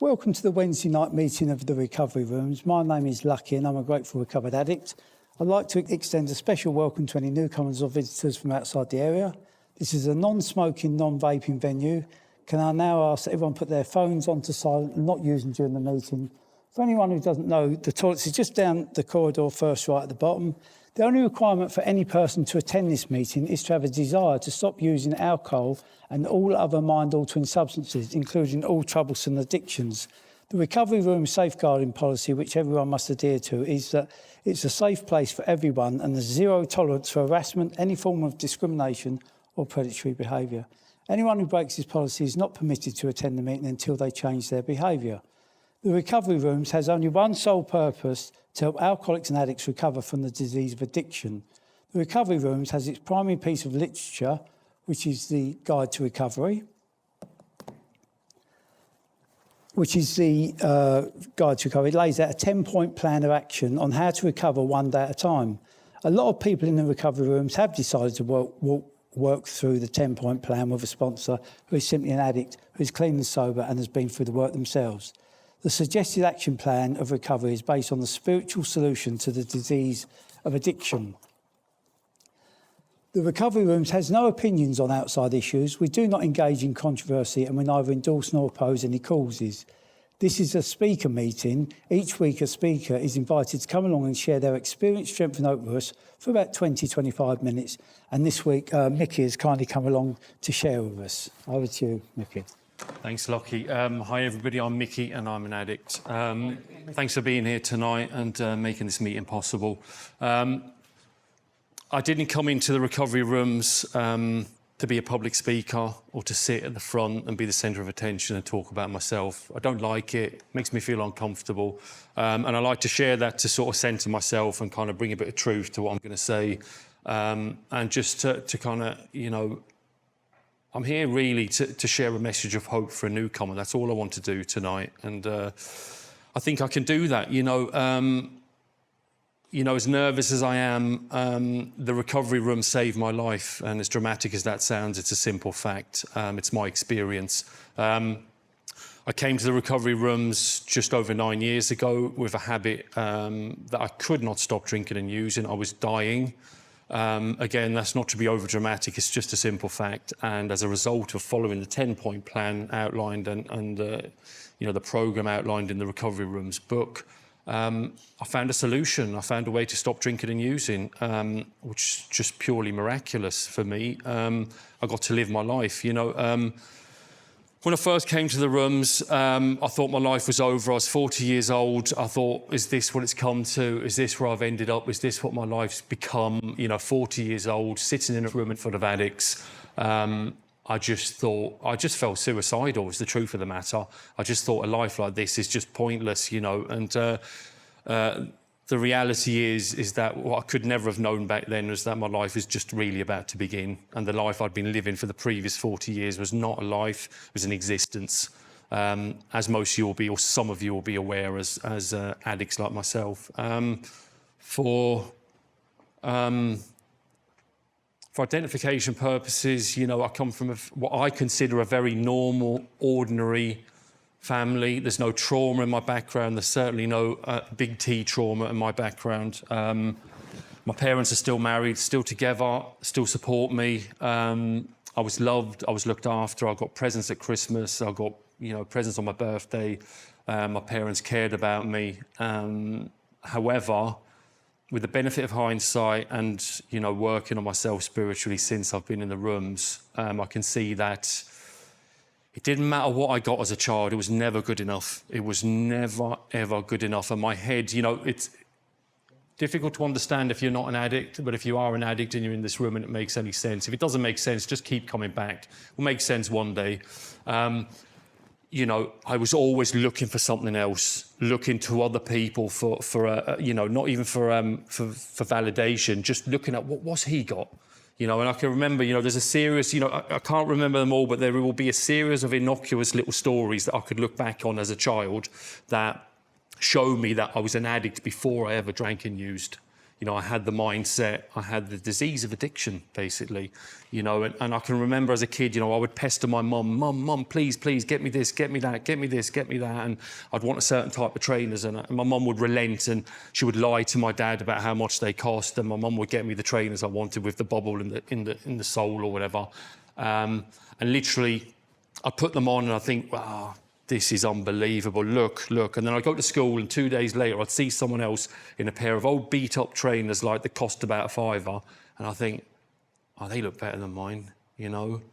Welcome to the Wednesday night meeting of the recovery rooms. My name is Lucky and I'm a grateful recovered addict. I'd like to extend a special welcome to any newcomers or visitors from outside the area. This is a non-smoking, non-vaping venue. Can I now ask that everyone put their phones onto silent and not use them during the meeting? For anyone who doesn't know, the toilets is just down the corridor, first right at the bottom. The only requirement for any person to attend this meeting is to have a desire to stop using alcohol and all other mind-altering substances, including all troublesome addictions. The recovery room safeguarding policy, which everyone must adhere to, is that it's a safe place for everyone and there's zero tolerance for harassment, any form of discrimination or predatory behaviour. Anyone who breaks this policy is not permitted to attend the meeting until they change their behaviour. The recovery rooms has only one sole purpose: to help alcoholics and addicts recover from the disease of addiction. The recovery rooms has its primary piece of literature, which is the Guide to Recovery, It lays out a 10-point plan of action on how to recover one day at a time. A lot of people in the recovery rooms have decided to work through the 10-point plan with a sponsor who is simply an addict, who is clean and sober and has been through the work themselves. The suggested action plan of recovery is based on the spiritual solution to the disease of addiction. The recovery rooms has no opinions on outside issues. We do not engage in controversy and we neither endorse nor oppose any causes. This is a speaker meeting. Each week a speaker is invited to come along and share their experience, strength and hope with us for about 20-25 minutes. And this week, Micky has kindly come along to share with us. Over to you, Micky. Thanks, Lockie. Hi, everybody. I'm Micky and I'm an addict. Thanks for being here tonight and making this meeting possible. I didn't come into the recovery rooms to be a public speaker or to sit at the front and be the centre of attention and talk about myself. I don't like it. It makes me feel uncomfortable. And I like to share that to sort of centre myself and kind of bring a bit of truth to what I'm going to say. And just to kind of, you know, I'm here really to share a message of hope for a newcomer. That's all I want to do tonight. And I think I can do that. You know, as nervous as I am, the recovery room saved my life. And as dramatic as that sounds, it's a simple fact. It's my experience. I came to the recovery rooms just over 9 years ago with a habit that I could not stop drinking and using. I was dying. Again, that's not to be over dramatic, it's just a simple fact. And as a result of following the 10-point plan outlined and the programme outlined in the recovery rooms book, I found a solution. I found a way to stop drinking and using, which is just purely miraculous for me. I got to live my life, you know. When I first came to the rooms, I thought my life was over. I was 40 years old. I thought, is this what it's come to? Is this where I've ended up? Is this what my life's become? You know, 40 years old, sitting in a room full of addicts. I just felt suicidal, is the truth of the matter. I just thought a life like this is just pointless, you know. And the reality is that what I could never have known back then was that my life is just really about to begin. And the life I'd been living for the previous 40 years was not a life, it was an existence. As most of you will be, or some of you will be aware as addicts like myself. For identification purposes, you know, I come from what I consider a very normal, ordinary family. There's no trauma in my background. There's certainly no big T trauma in my background. My parents are still married, still together, still support me. I was loved, I was looked after. I got presents at Christmas. I got, you know, presents on my birthday. My parents cared about me. However, with the benefit of hindsight and, you know, working on myself spiritually since I've been in the rooms, I can see that it didn't matter what I got as a child. It was never good enough. It was never, ever good enough. And my head, you know, it's difficult to understand if you're not an addict, but if you are an addict and you're in this room and it makes any sense, if it doesn't make sense, just keep coming back. It will make sense one day. You know, I was always looking for something else, looking to other people for you know, not even for validation, just looking at what's he got. You know, and I can remember, you know, there's a series, you know, I can't remember them all, but there will be a series of innocuous little stories that I could look back on as a child that show me that I was an addict before I ever drank and used. You know, I had the mindset, I had the disease of addiction, basically, you know, and I can remember as a kid, you know, I would pester my mum, please, get me this, get me that, get me this, get me that. And I'd want a certain type of trainers, and my mum would relent, and she would lie to my dad about how much they cost, and my mum would get me the trainers I wanted with the bubble in the sole or whatever. And literally, I put them on and I think, wow, this is unbelievable, look. And then I'd go to school, and 2 days later, I'd see someone else in a pair of old beat-up trainers, like, that cost about £5, and I think, oh, they look better than mine, you know?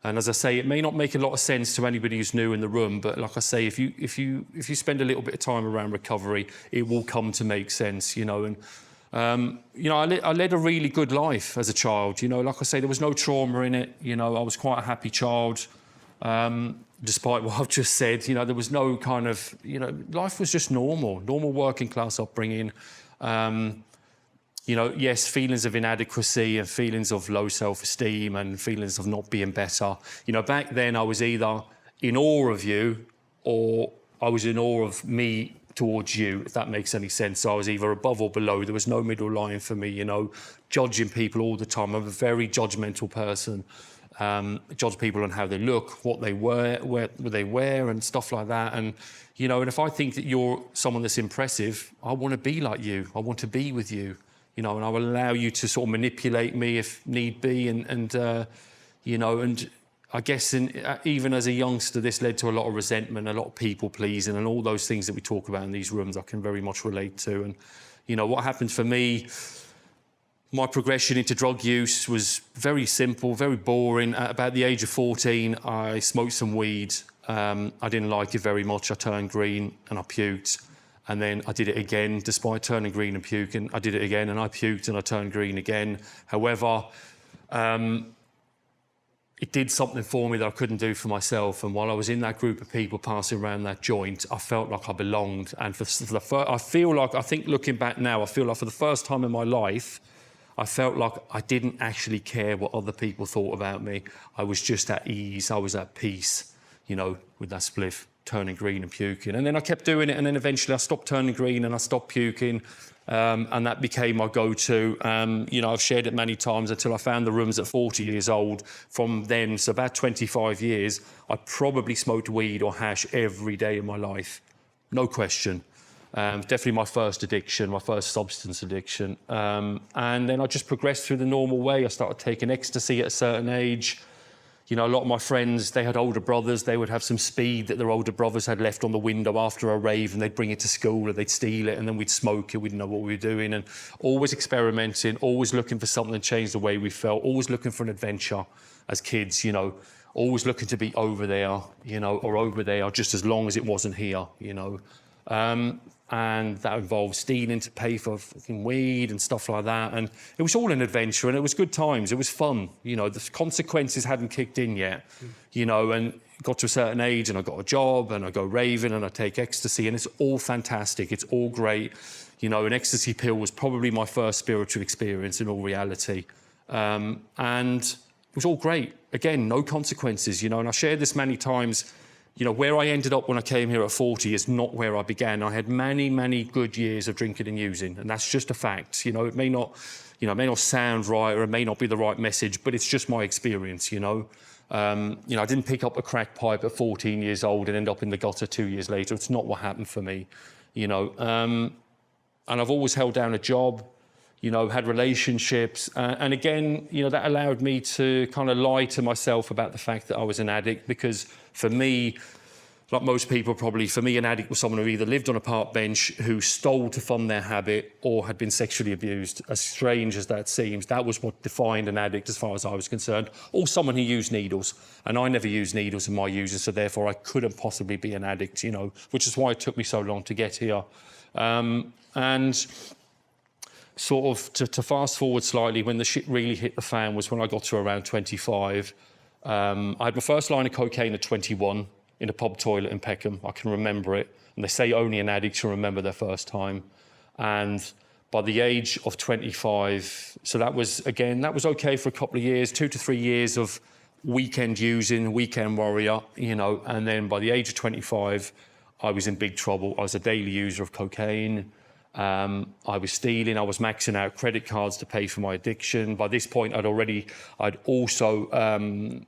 And as I say, it may not make a lot of sense to anybody who's new in the room, but like I say, if you spend a little bit of time around recovery, it will come to make sense, you know? And, you know, I led a really good life as a child, you know? Like I say, there was no trauma in it, you know? I was quite a happy child. Despite what I've just said, you know, there was no kind of, you know, life was just normal working class upbringing. You know, yes, feelings of inadequacy and feelings of low self-esteem and feelings of not being better. You know, back then I was either in awe of you or I was in awe of me towards you, if that makes any sense. So I was either above or below. There was no middle line for me, you know, judging people all the time. I'm a very judgmental person. Judge people on how they look, what they wear, where they wear, and stuff like that. And you know, and if I think that you're someone that's impressive, I want to be like you. I want to be with you, you know, and I will allow you to sort of manipulate me if need be. And you know, and I guess even as a youngster, this led to a lot of resentment, a lot of people pleasing, and all those things that we talk about in these rooms, I can very much relate to. And you know, what happened for me. My progression into drug use was very simple, very boring. At about the age of 14, I smoked some weed. I didn't like it very much. I turned green and I puked. And then I did it again, despite turning green and puking. I did it again and I puked and I turned green again. However, it did something for me that I couldn't do for myself. And while I was in that group of people passing around that joint, I felt like I belonged. And I think looking back now, I feel like for the first time in my life, I felt like I didn't actually care what other people thought about me. I was just at ease. I was at peace, you know, with that spliff, turning green and puking. And then I kept doing it, and then eventually I stopped turning green and I stopped puking, and that became my go-to. You know, I've shared it many times until I found the rooms at 40 years old. From then, so about 25 years, I probably smoked weed or hash every day of my life. No question. Definitely my first addiction, my first substance addiction. And then I just progressed through the normal way. I started taking ecstasy at a certain age. You know, a lot of my friends, they had older brothers. They would have some speed that their older brothers had left on the window after a rave, and they'd bring it to school and they'd steal it, and then we'd smoke it. We didn't know what we were doing, and always experimenting, always looking for something to change the way we felt, always looking for an adventure as kids, you know, always looking to be over there, you know, or over there, just as long as it wasn't here, you know. And that involved stealing to pay for fucking weed and stuff like that. And it was all an adventure, and it was good times. It was fun. You know, the consequences hadn't kicked in yet, you know, and got to a certain age and I got a job and I go raving and I take ecstasy, and it's all fantastic. It's all great. You know, an ecstasy pill was probably my first spiritual experience in all reality. And it was all great. Again, no consequences, you know, and I shared this many times. You know, where I ended up when I came here at 40 is not where I began. I had many, many good years of drinking and using, and that's just a fact. You know, it may not sound right, or it may not be the right message, but it's just my experience, you know. You know, I didn't pick up a crack pipe at 14 years old and end up in the gutter 2 years later. It's not what happened for me, you know. And I've always held down a job, you know, had relationships. And again, you know, that allowed me to kind of lie to myself about the fact that I was an addict, because for me, like most people probably, for me, an addict was someone who either lived on a park bench, who stole to fund their habit, or had been sexually abused. As strange as that seems, that was what defined an addict as far as I was concerned, or someone who used needles. And I never used needles in my using, so therefore I couldn't possibly be an addict, you know, which is why it took me so long to get here. And sort of to fast forward slightly, when the shit really hit the fan was when I got to around 25. I had my first line of cocaine at 21 in a pub toilet in Peckham. I can remember it. And they say only an addict can remember their first time. And by the age of 25, so that was okay for a couple of years, 2 to 3 years of weekend using, weekend warrior, you know. And then by the age of 25, I was in big trouble. I was a daily user of cocaine. I was stealing. I was maxing out credit cards to pay for my addiction. By this point, I'd also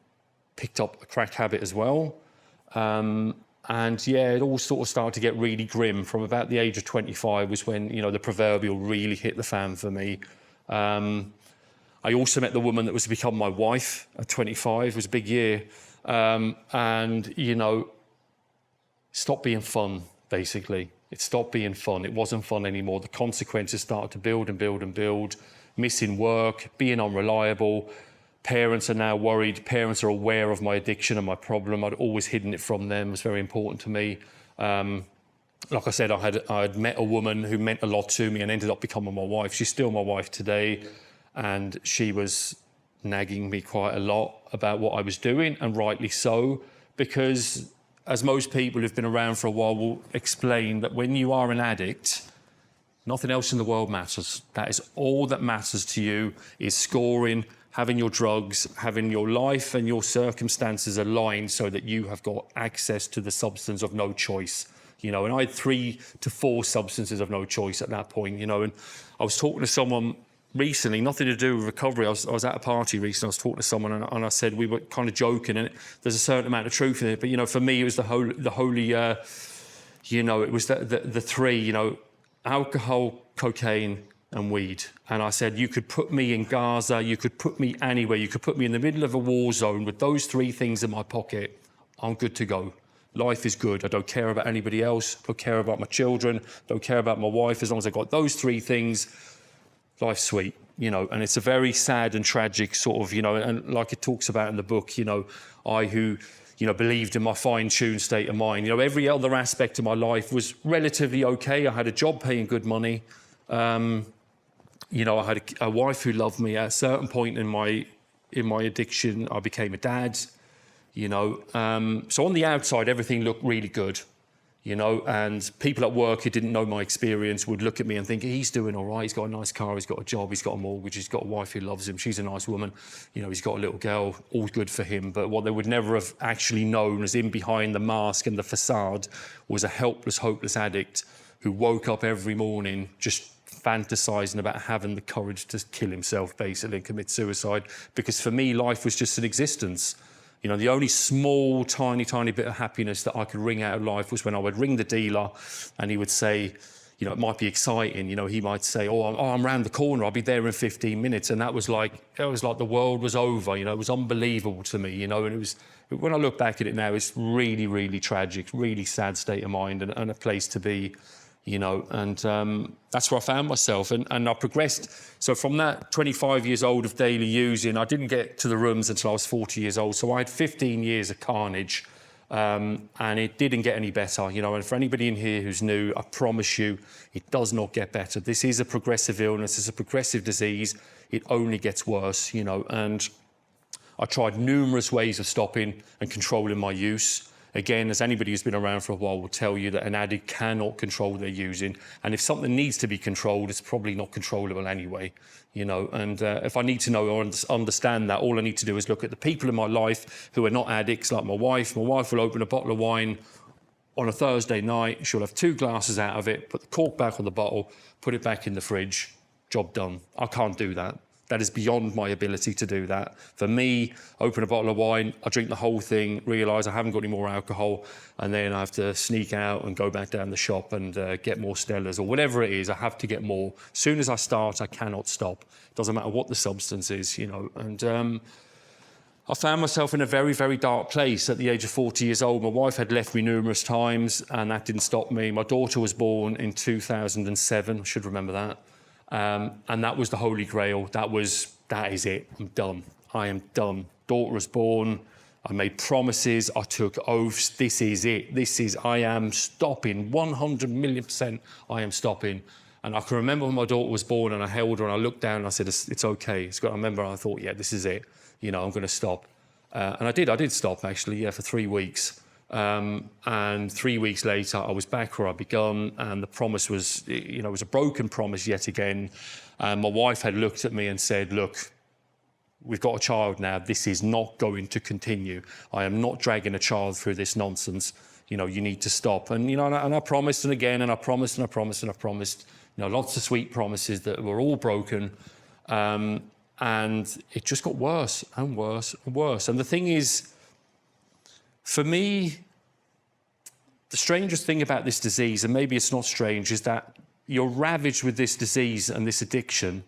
picked up a crack habit as well. And yeah, it all sort of started to get really grim. From about the age of 25 was when, the proverbial really hit the fan for me. I also met the woman that was to become my wife at 25. It was a big year. And, stopped being fun, basically. It stopped being fun. It wasn't fun anymore. The consequences started to build and build and build. Missing work, being unreliable. Parents are now worried. Parents are aware of my addiction and my problem. I'd always hidden it from them. It was very important to me. Like I said, I'd met a woman who meant a lot to me and ended up becoming my wife. She's still my wife today. And she was nagging me quite a lot about what I was doing, and rightly so, because as most people who've been around for a while will explain, that when you are an addict, nothing else in the world matters. That is all that matters to you, is scoring, having your drugs, having your life and your circumstances aligned so that you have got access to the substance of no choice. And I had 3 to 4 substances of no choice at that point, and I was talking to someone recently, nothing to do with recovery. I was at a party recently. I was talking to someone, and I said, we were kind of joking, and there's a certain amount of truth in it. But for me, it was the holy. It was the 3. Alcohol, cocaine, and weed. And I said, you could put me in Gaza, you could put me anywhere, you could put me in the middle of a war zone with those 3 things in my pocket. I'm good to go. Life is good. I don't care about anybody else. Don't care about my children. Don't care about my wife. As long as I've got those 3 things, life's sweet, and it's a very sad and tragic sort of, and like it talks about in the book, I who, believed in my fine-tuned state of mind. Every other aspect of my life was relatively okay. I had a job paying good money. I had a wife who loved me. At a certain point in my addiction, I became a dad, So on the outside, everything looked really good. And people at work who didn't know my experience would look at me and think, he's doing all right. He's got a nice car, he's got a job, he's got a mortgage, he's got a wife who loves him. She's a nice woman. He's got a little girl, all good for him. But what they would never have actually known is in behind the mask and the facade was a helpless, hopeless addict who woke up every morning just fantasizing about having the courage to kill himself, basically, and commit suicide. Because for me, life was just an existence. The only small, tiny bit of happiness that I could wring out of life was when I would ring the dealer and he would say, it might be exciting. He might say, I'm round the corner, I'll be there in 15 minutes. And that was like the world was over, it was unbelievable to me, and it was, when I look back at it now, it's really, really tragic, really sad state of mind and a place to be. And that's where I found myself. And I progressed. So from that 25 years old of daily using, I didn't get to the rooms until I was 40 years old. So I had 15 years of carnage, and it didn't get any better. And for anybody in here who's new, I promise you, it does not get better. This is a progressive illness. It's a progressive disease. It only gets worse, and I tried numerous ways of stopping and controlling my use. Again, as anybody who's been around for a while will tell you, that an addict cannot control their using. And if something needs to be controlled, it's probably not controllable anyway, And if I need to know or understand that, all I need to do is look at the people in my life who are not addicts, like my wife. My wife will open a bottle of wine on a Thursday night. She'll have 2 glasses out of it, put the cork back on the bottle, put it back in the fridge. Job done. I can't do that. That is beyond my ability to do that. For me, open a bottle of wine, I drink the whole thing, realise I haven't got any more alcohol, and then I have to sneak out and go back down the shop and get more Stellas or whatever it is. I have to get more. As soon as I start, I cannot stop. Doesn't matter what the substance is, And I found myself in a very, very dark place at the age of 40 years old. My wife had left me numerous times, and that didn't stop me. My daughter was born in 2007. I should remember that. And that was the holy grail. That is it. I'm done. I am done. Daughter was born. I made promises. I took oaths. This is it. I am stopping. 100 million%. I am stopping. And I can remember when my daughter was born and I held her and I looked down and I said, it's okay. I remember I thought, yeah, this is it. I'm going to stop. And I did stop actually, for 3 weeks. And 3 weeks later, I was back where I'd begun, and the promise was, it was a broken promise yet again. And my wife had looked at me and said, look, we've got a child now. This is not going to continue. I am not dragging a child through this nonsense. you know, you need to stop. And, you know, and I promised, and again, and I promised, and I promised, and I promised, you know, lots of sweet promises that were all broken. And it just got worse and worse and worse. And the thing is, for me, the strangest thing about this disease, and maybe it's not strange, is that you're ravaged with this disease and this addiction,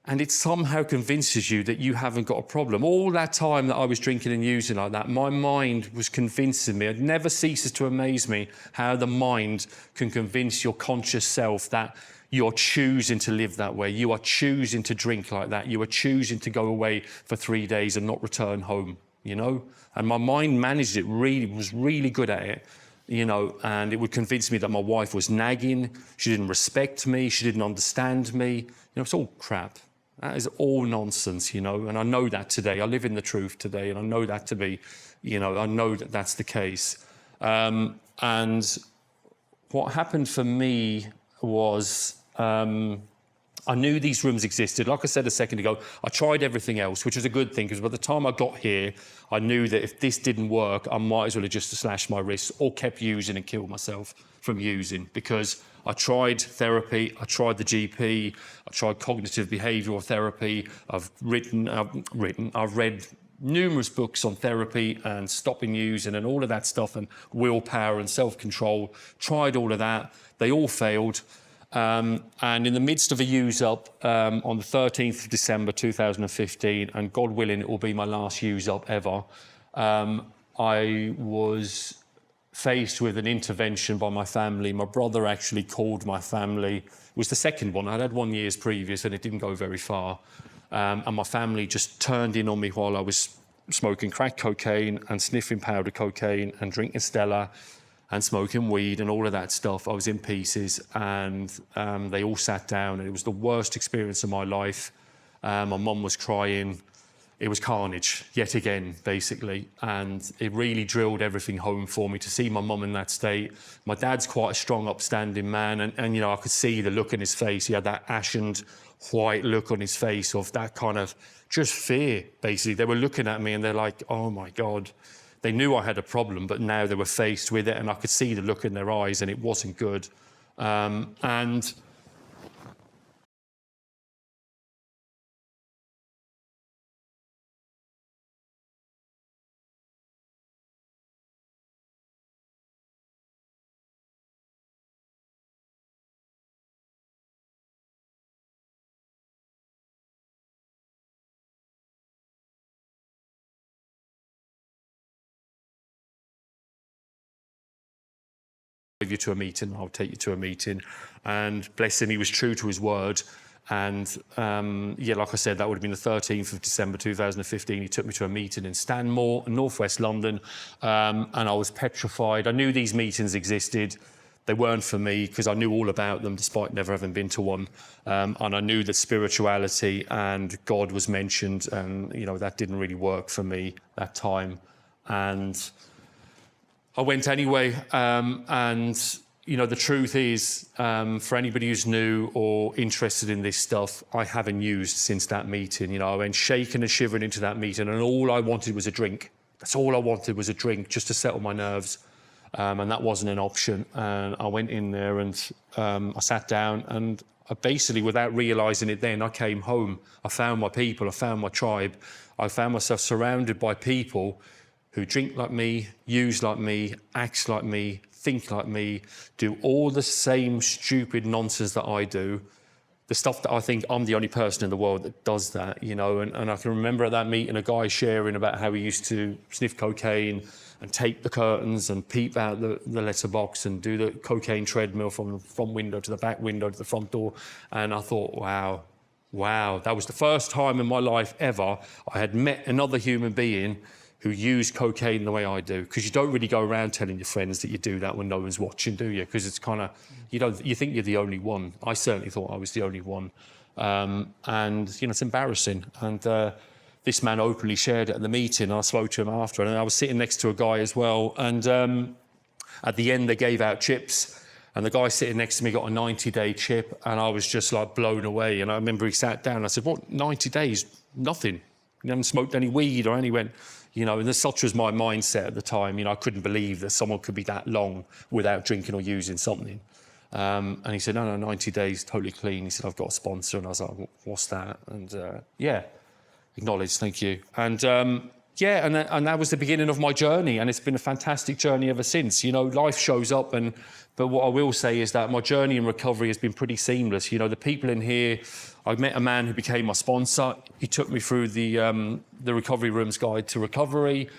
and it somehow convinces you that you haven't got a problem. All that time that I was drinking and using like that, my mind was convincing me. It never ceases to amaze me how the mind can convince your conscious self that you're choosing to live that way. You are choosing to drink like that. You are choosing to go away for 3 days and not return home, you know? And my mind managed it really, was really good at it, you know, and it would convince me that my wife was nagging. She didn't respect me. She didn't understand me. You know, it's all crap. That is all nonsense, you know, and I know that today. I live in the truth today, and I know that to be, you know, I know that that's the case. And what happened for me was I knew these rooms existed. Like I said a second ago, I tried everything else, which was a good thing, because by the time I got here, I knew that if this didn't work, I might as well have just slashed my wrists or kept using and killed myself from using, because I tried therapy, I tried the GP, I tried cognitive behavioural therapy, I've read numerous books on therapy and stopping using and all of that stuff, and willpower and self-control, tried all of that, they all failed. And in the midst of a use-up, on the 13th of December 2015, and God willing it will be my last use-up ever, I was faced with an intervention by my family. My brother actually called my family. It was the second one. I'd had 1 year previous and it didn't go very far. And my family just turned in on me while I was smoking crack cocaine and sniffing powder cocaine and drinking Stella and smoking weed and all of that stuff. I was in pieces, and they all sat down, and it was the worst experience of my life. My mum was crying. It was carnage, yet again, basically. And it really drilled everything home for me to see my mum in that state. My dad's quite a strong, upstanding man. And you know, I could see the look in his face. He had that ashened, white look on his face of that kind of just fear, basically. They were looking at me and they're like, oh my God. They knew I had a problem, but now they were faced with it, and I could see the look in their eyes, and it wasn't good. And you to a meeting, I'll take you to a meeting. And bless him, he was true to his word. And yeah, like I said, that would have been the 13th of December 2015. He took me to a meeting in Stanmore, northwest London, and I was petrified. I knew these meetings existed. They weren't for me because I knew all about them despite never having been to one. And I knew that spirituality and God was mentioned, and you know, that didn't really work for me that time. And I went anyway, and you know, the truth is, for anybody who's new or interested in this stuff, I haven't used since that meeting. You know, I went shaking and shivering into that meeting, and all I wanted was a drink. That's all I wanted was a drink, just to settle my nerves, and that wasn't an option. And I went in there and I sat down, and I basically, without realising it then, I came home. I found my people, I found my tribe. I found myself surrounded by people who drink like me, use like me, act like me, think like me, do all the same stupid nonsense that I do. The stuff that I think I'm the only person in the world that does that, you know. And I can remember at that meeting a guy sharing about how he used to sniff cocaine and tape the curtains and peep out the letterbox and do the cocaine treadmill from the front window to the back window to the front door. And I thought, wow, that was the first time in my life ever I had met another human being who use cocaine the way I do, because you don't really go around telling your friends that you do that when no one's watching, do you? Because it's kind of, you think you're the only one. I certainly thought I was the only one. And, you know, it's embarrassing. And this man openly shared it at the meeting, and I spoke to him after, and I was sitting next to a guy as well. And at the end, they gave out chips, and the guy sitting next to me got a 90-day chip, and I was just like blown away. And I remember he sat down, and I said, what, 90 days? Nothing. You haven't smoked any weed or any? He went, and such was my mindset at the time. I couldn't believe that someone could be that long without drinking or using something. And he said, no, 90 days, totally clean. He said, I've got a sponsor. And I was like, what's that? And acknowledged, thank you. And and that was the beginning of my journey. And it's been a fantastic journey ever since. Life shows up. But what I will say is that my journey in recovery has been pretty seamless. The people in here, I met a man who became my sponsor. He took me through the Recovery Room's Guide to Recovery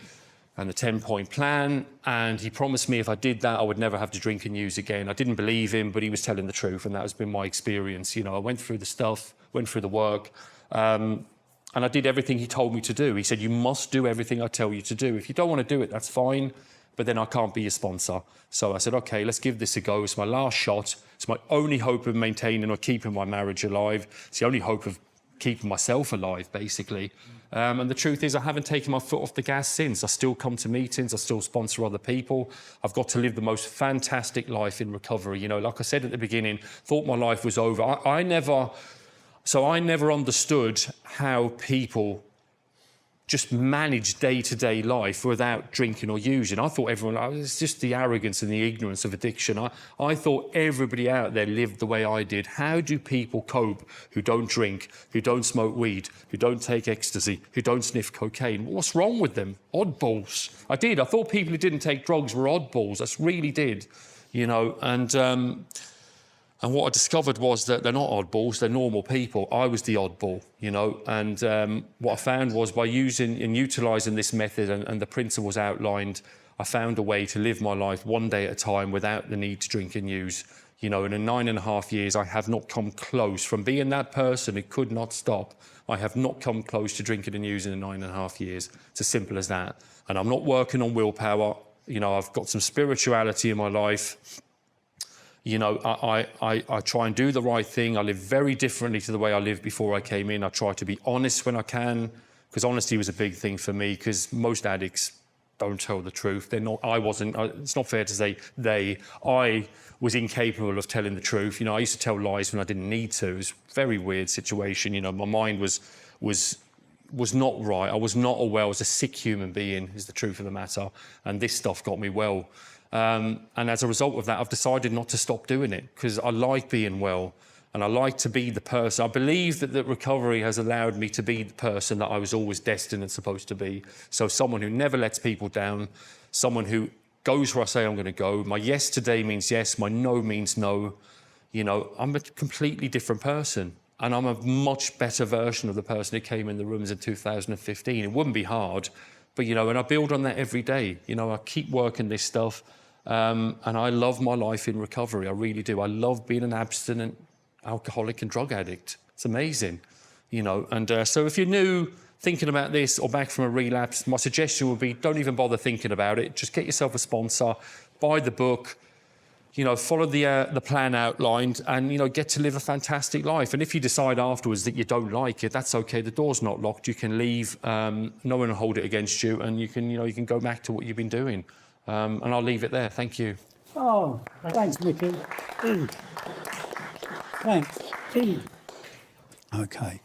and the 10-point plan. And he promised me if I did that, I would never have to drink and use again. I didn't believe him, but he was telling the truth. And that has been my experience. I went through the stuff, went through the work. And I did everything he told me to do. He said, you must do everything I tell you to do. If you don't want to do it, that's fine. But then I can't be your sponsor. So I said, OK, let's give this a go. It's my last shot. It's my only hope of maintaining or keeping my marriage alive. It's the only hope of keeping myself alive, basically. And the truth is I haven't taken my foot off the gas since. I still come to meetings. I still sponsor other people. I've got to live the most fantastic life in recovery. Like I said at the beginning, thought my life was over. I never understood how people just manage day-to-day life without drinking or using. I thought it's just the arrogance and the ignorance of addiction. I thought everybody out there lived the way I did. How do people cope who don't drink, who don't smoke weed, who don't take ecstasy, who don't sniff cocaine? What's wrong with them? Oddballs. I thought people who didn't take drugs were oddballs. I really did, And what I discovered was that they're not oddballs, they're normal people. I was the oddball, and what I found was by using and utilising this method and the principles outlined, I found a way to live my life one day at a time without the need to drink and use. And in 9.5 years, I have not come close. From being that person who could not stop, I have not come close to drinking and using in 9.5 years. It's as simple as that. And I'm not working on willpower. I've got some spirituality in my life. I try and do the right thing. I live very differently to the way I lived before I came in. I try to be honest when I can, because honesty was a big thing for me, because most addicts don't tell the truth. It's not fair to say I was incapable of telling the truth. I used to tell lies when I didn't need to. It was a very weird situation. My mind was not right. I was not well. I was a sick human being, is the truth of the matter. And this stuff got me well. And as a result of that, I've decided not to stop doing it because I like being well and I like to be the person. I believe that recovery has allowed me to be the person that I was always destined and supposed to be. So someone who never lets people down, someone who goes where I say I'm going to go. My yes today means yes, my no means no. I'm a completely different person and I'm a much better version of the person who came in the rooms in 2015. It wouldn't be hard. But, and I build on that every day. I keep working this stuff. And I love my life in recovery. I really do. I love being an abstinent alcoholic and drug addict. It's amazing, And so if you're new, thinking about this or back from a relapse, my suggestion would be don't even bother thinking about it. Just get yourself a sponsor, buy the book, follow the plan outlined and, get to live a fantastic life. And if you decide afterwards that you don't like it, that's OK. The door's not locked. You can leave. No one will hold it against you. And you can go back to what you've been doing. And I'll leave it there. Thank you. Oh, thanks, Micky. Thanks. OK.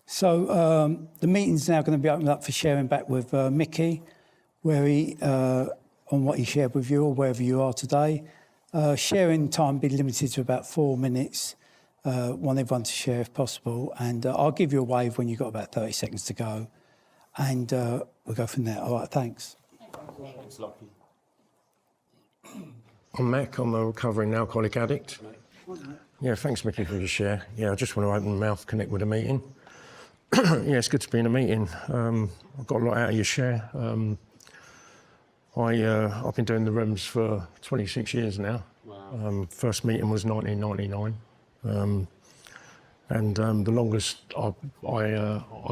So the meeting's now going to be opened up for sharing back with Micky, where he, on what he shared with you or wherever you are today. Sharing time be limited to about 4 minutes. Want everyone to share if possible. And I'll give you a wave when you've got about 30 seconds to go. And we'll go from there. All right, thanks. Thanks, Lucky. I'm Mac. I'm a recovering alcoholic addict. Yeah, thanks, Micky, for your share. Yeah, I just want to open my mouth, connect with the meeting. Yeah, it's good to be in a meeting. I've got a lot out of your share. I've been doing the rooms for 26 years now. Wow. First meeting was 1999. And the longest I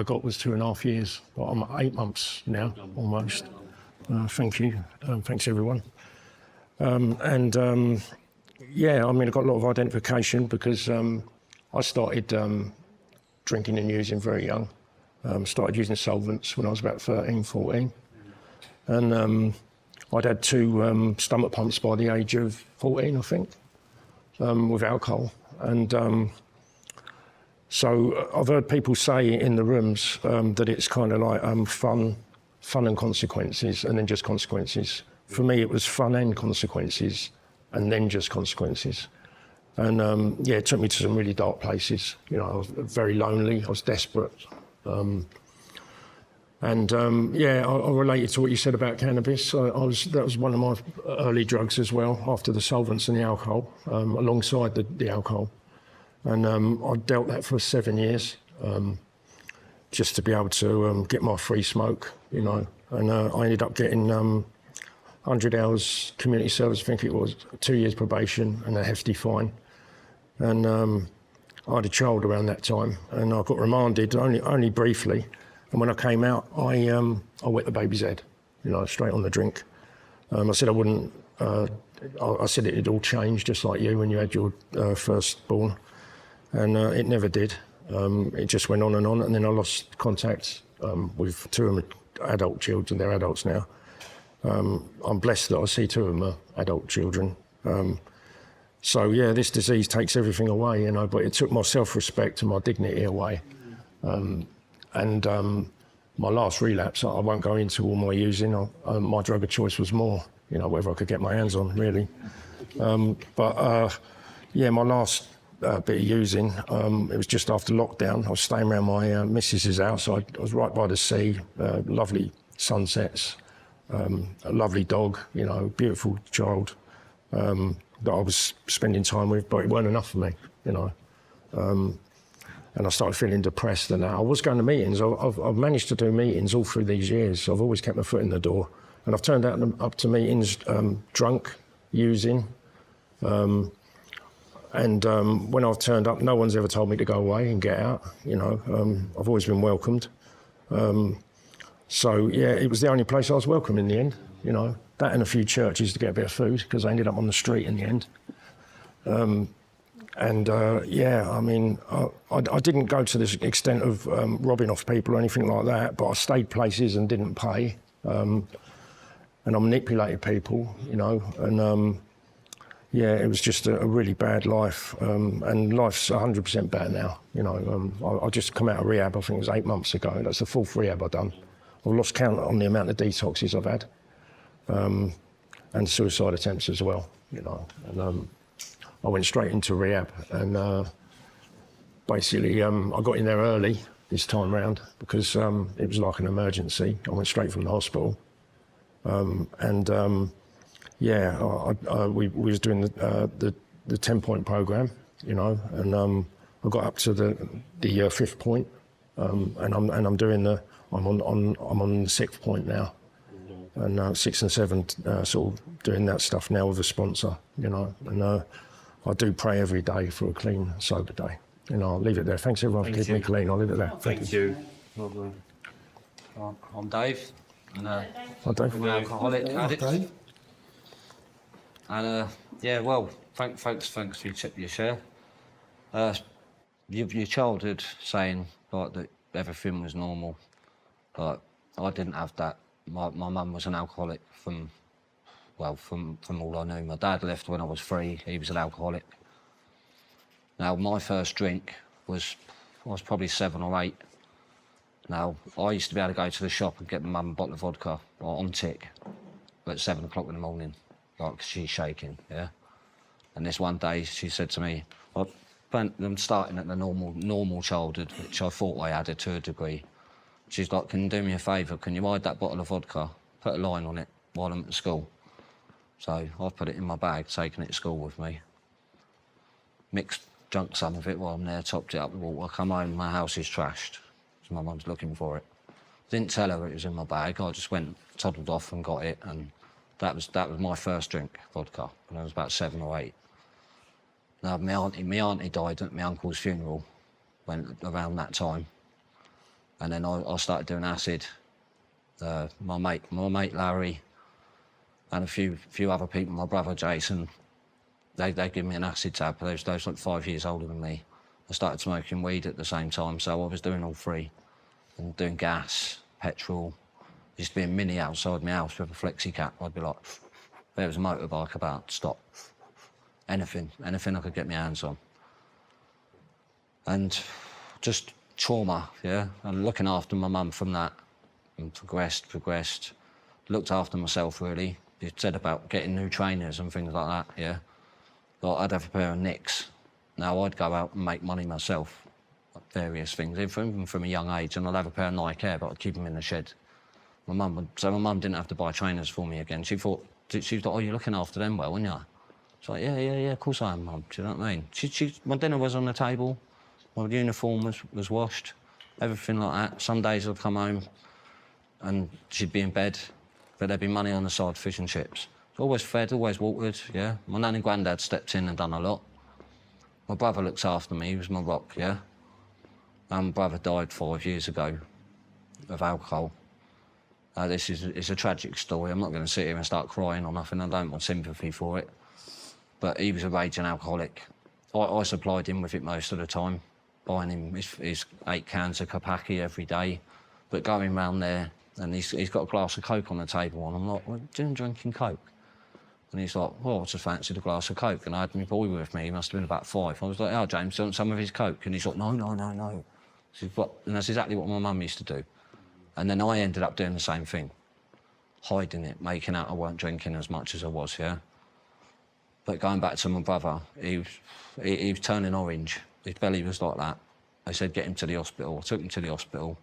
got was 2.5 years. But I'm 8 months now, almost. Thank you. Thanks, everyone. Yeah, I mean, I got a lot of identification because I started drinking and using very young. Started using solvents when I was about 13, 14. And I'd had 2 stomach pumps by the age of 14, I think, with alcohol. And so I've heard people say in the rooms that it's kind of like fun fun and consequences, and then just consequences. For me, it was fun and consequences, and then just consequences. And yeah, it took me to some really dark places. You know, I was very lonely, I was desperate. Yeah, I related to what you said about cannabis. That was one of my early drugs as well, after the solvents and the alcohol, alongside the alcohol. And I dealt that for 7 years, just to be able to get my free smoke, you know. And I ended up getting 100 hours community service, I think it was, 2 years probation and a hefty fine. And I had a child around that time, and I got remanded only briefly. And when I came out, I wet the baby's head, you know, straight on the drink. I said I wouldn't. I said it had all changed, just like you when you had your firstborn, and it never did. It just went on, and then I lost contact with 2 of my adult children. They're adults now. I'm blessed that I see 2 of my adult children. So yeah, this disease takes everything away, you know. But it took my self-respect and my dignity away. My last relapse, I won't go into all my using. My drug of choice was more, you know, whatever I could get my hands on, really. Yeah, my last bit of using, it was just after lockdown. I was staying around my missus's house. I was right by the sea, lovely sunsets, a lovely dog, you know, beautiful child that I was spending time with, but it weren't enough for me, you know. And I started feeling depressed, and I was going to meetings. I've managed to do meetings all through these years. I've always kept my foot in the door. And I've turned up to meetings drunk, using. When I've turned up, no one's ever told me to go away and get out, you know. I've always been welcomed. So, yeah, it was the only place I was welcome in the end, you know. That and a few churches to get a bit of food, because I ended up on the street in the end. Yeah, I mean, I didn't go to this extent of robbing off people or anything like that, but I stayed places and didn't pay. And I manipulated people, you know, and yeah, it was just a really bad life. And life's 100% better now, you know. I just come out of rehab, I think it was 8 months ago. That's the 4th rehab I've done. I've lost count on the amount of detoxes I've had, and suicide attempts as well, you know. And I went straight into rehab, and basically I got in there early this time round because it was like an emergency. I went straight from the hospital, yeah, we was doing the 10-point program, you know, and I got up to the 5th point, and I'm doing I'm on the 6th point now, and 6 and 7 sort of doing that stuff now with a sponsor, you know, and. I do pray every day for a clean, sober day. You know, I'll leave it there. Thanks everyone for keeping me clean. I'll leave it there. Thank you. I'm Dave. And, Hi, Dave. I'm an alcoholic addict. Dave? And yeah, well, thanks for your share. Your childhood saying like that everything was normal, but I didn't have that. My mum was an alcoholic from all I knew. My dad left when I was 3. He was an alcoholic. Now, my first drink I was probably 7 or 8. Now, I used to be able to go to the shop and get my mum a bottle of vodka on tick at 7 o'clock in the morning, like, 'cause she's shaking, yeah? And this one day, she said to me, I'm starting at the normal childhood, which I thought I had to a degree. She's like, can you do me a favour? Can you hide that bottle of vodka, put a line on it while I'm at school? So I've put it in my bag, taken it to school with me. Drunk some of it while I'm there, topped it up with water. I come home, my house is trashed. So my mum's looking for it. Didn't tell her it was in my bag. I just went, toddled off and got it, and that was my first drink, vodka, when I was about 7 or 8. Now, my auntie died at my uncle's funeral around that time. And then I started doing acid. My mate Larry, and a few other people, my brother Jason, they gave me an acid tab. They was like 5 years older than me. I started smoking weed at the same time, so I was doing all 3. And doing gas, petrol. Used to be a mini outside my house with a flexi cap. I'd be like, if there was a motorbike about, stop. Anything I could get my hands on. And just trauma, yeah? And looking after my mum from that, and progressed. Looked after myself, really. You said about getting new trainers and things like that, yeah. Like I'd have a pair of Nicks. Now I'd go out and make money myself, like various things, even from a young age, and I'd have a pair of Nike Air, but I'd keep them in the shed. So my mum didn't have to buy trainers for me again. She was like, oh, you're looking after them well, aren't you? It's like, yeah, of course I am, Mum. Do you know what I mean? My dinner was on the table, my uniform was washed, everything like that. Some days I'd come home and she'd be in bed, but there'd be money on the side, fish and chips. Always fed, always watered, yeah. My nan and granddad stepped in and done a lot. My brother looks after me, he was my rock, yeah. My brother died 5 years ago of alcohol. It's a tragic story. I'm not going to sit here and start crying or nothing. I don't want sympathy for it. But he was a raging alcoholic. I supplied him with it most of the time, buying him his 8 cans of Kapaki every day. But going round there, and he's got a glass of Coke on the table, and I'm like, well, doing drinking Coke? And he's like, well, I just fancied a glass of Coke. And I had my boy with me, he must have been about 5. I was like, oh, James, do you want some of his Coke? And he's like, no. And that's exactly what my mum used to do. And then I ended up doing the same thing, hiding it, making out I weren't drinking as much as I was, yeah? But going back to my brother, he was turning orange. His belly was like that. They said, get him to the hospital. I took him to the hospital,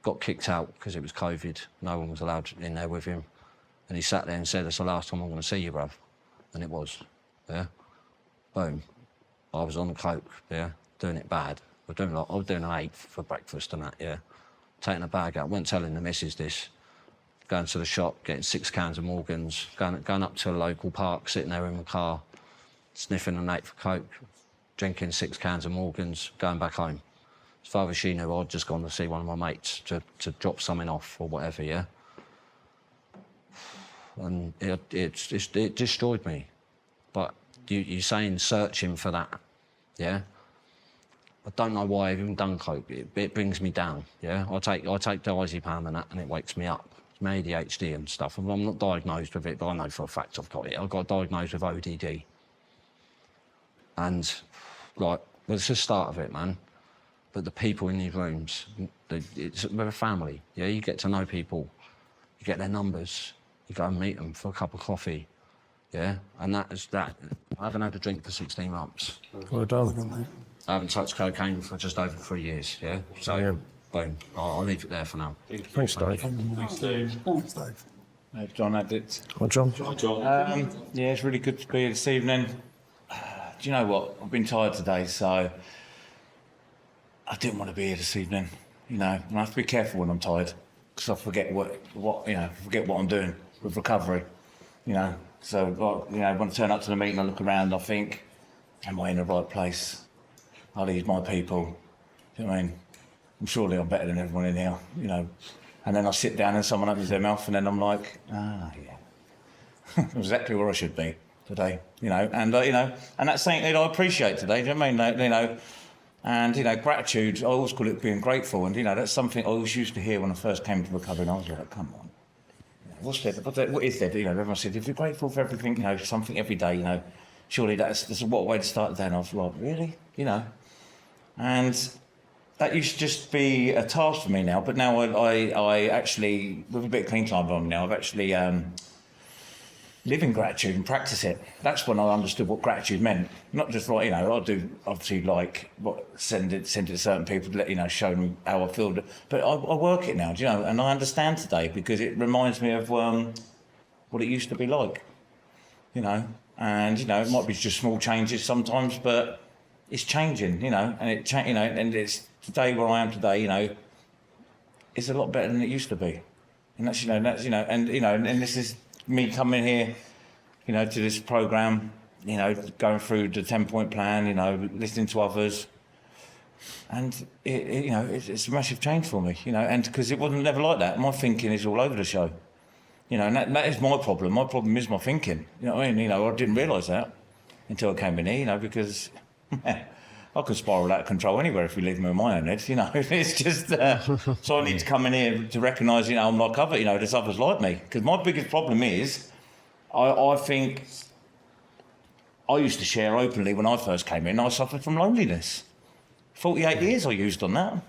got kicked out because it was COVID. No one was allowed in there with him. And he sat there and said, that's the last time I'm going to see you, bruv. And it was, yeah? Boom. I was on the Coke, yeah, doing it bad. I was doing an 8 for breakfast and that, yeah? Taking a bag out, weren't telling the missus this. Going to the shop, getting 6 cans of Morgans, going up to a local park, sitting there in the car, sniffing an 8 for Coke, drinking 6 cans of Morgans, going back home. As far as she knew, I'd just gone to see one of my mates to drop something off or whatever, yeah? And it destroyed me. But you're saying searching for that, yeah? I don't know why I've even done Coke. It brings me down, yeah? I take diazepam and that, and it wakes me up. It's my ADHD and stuff. I'm not diagnosed with it, but I know for a fact I've got it. I got diagnosed with ODD. And, like, well, it's the start of it, man. But the people in these rooms, we're a family, yeah? You get to know people. You get their numbers. You go and meet them for a cup of coffee, yeah? And that is that. I haven't had a drink for 16 months. Well done. I haven't touched cocaine for just over 3 years, yeah? So, Yeah. boom. I'll leave it there for now. Thanks, Dave. Thanks, Dave. John Addict. Well, John. Yeah, it's really good to be here this evening. Do you know what? I've been tired today, so I didn't want to be here this evening. You know, and I have to be careful when I'm tired because I forget forget what I'm doing with recovery. You know, so when I turn up to the meeting, I look around, I think, am I in the right place? Are these my people? Do you know what I mean? Surely I'm better than everyone in here, you know. And then I sit down and someone opens their mouth and then I'm like, yeah. Exactly where I should be today, you know. And, and that's something that I appreciate today, do you know what I mean? You know, and, gratitude, I always call it being grateful. And, that's something I always used to hear when I first came to recovery and I was like, come on. What is there? Everyone said, if you're grateful for everything, something every day, surely that's what way to start the day. And I was like, really? And that used to just be a task for me now, but now I actually, with a bit of clean time on now, I've actually live in gratitude and practice it. That's when I understood what gratitude meant. Not just I do obviously like send it to certain people to let show them how I feel, but I work it now, and I understand today because it reminds me of what it used to be like, and it might be just small changes sometimes, but it's changing, and and it's today where I am today, it's a lot better than it used to be, and that's and this is me coming here, to this program, going through the 10-point plan, listening to others, and it's a massive change for me, and because it wasn't never like that. My thinking is all over the show, and that is my problem. My problem is my thinking. You know what I mean? I didn't realise that until I came in here, because. I could spiral out of control anywhere if you leave me on my own head, It's just... so I need to come in here to recognise, I'm like other, there's others like me. Because my biggest problem is, I think... I used to share openly when I first came in, I suffered from loneliness. 48 years I used on that.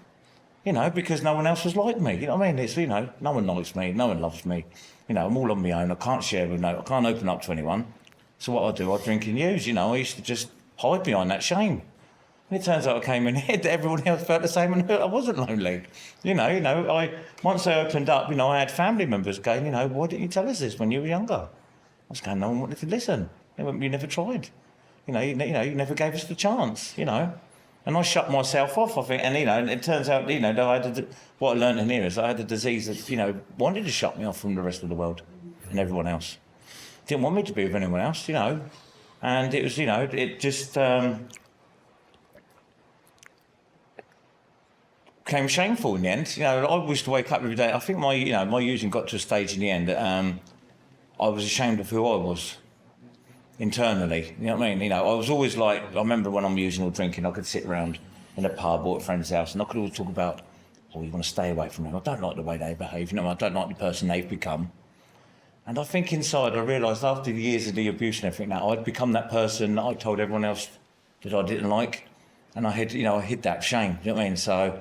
you know, because no one else was like me. You know what I mean? It's, you know, no one likes me, no one loves me. You know, I'm all on my own. I can't share with I can't open up to anyone. So what I do, I drink and use. You know, I used to just hide behind that shame. And it turns out I came in here that everyone else felt the same, and I wasn't lonely. You know, once I opened up, you know, I had family members going, you know, why didn't you tell us this when you were younger? I was going, no one wanted to listen. You never tried. You never gave us the chance. You know, and I shut myself off. I think, and you know, and it turns out, you know, that what I learned in here is I had a disease that, you know, wanted to shut me off from the rest of the world and everyone else. Didn't want me to be with anyone else. You know, and it was, you know, it just. Became shameful in the end. You know, I used to wake up every day. I think my using got to a stage in the end that I was ashamed of who I was internally. You know what I mean? You know, I was always like, I remember when I'm using or drinking, I could sit around in a pub or at a friend's house, and I could always talk about, oh, you want to stay away from them. I don't like the way they behave. You know, I don't like the person they've become. And I think inside, I realised after the years of the abuse and everything, that I'd become that person that I told everyone else that I didn't like, and I hid that shame. You know what I mean? So.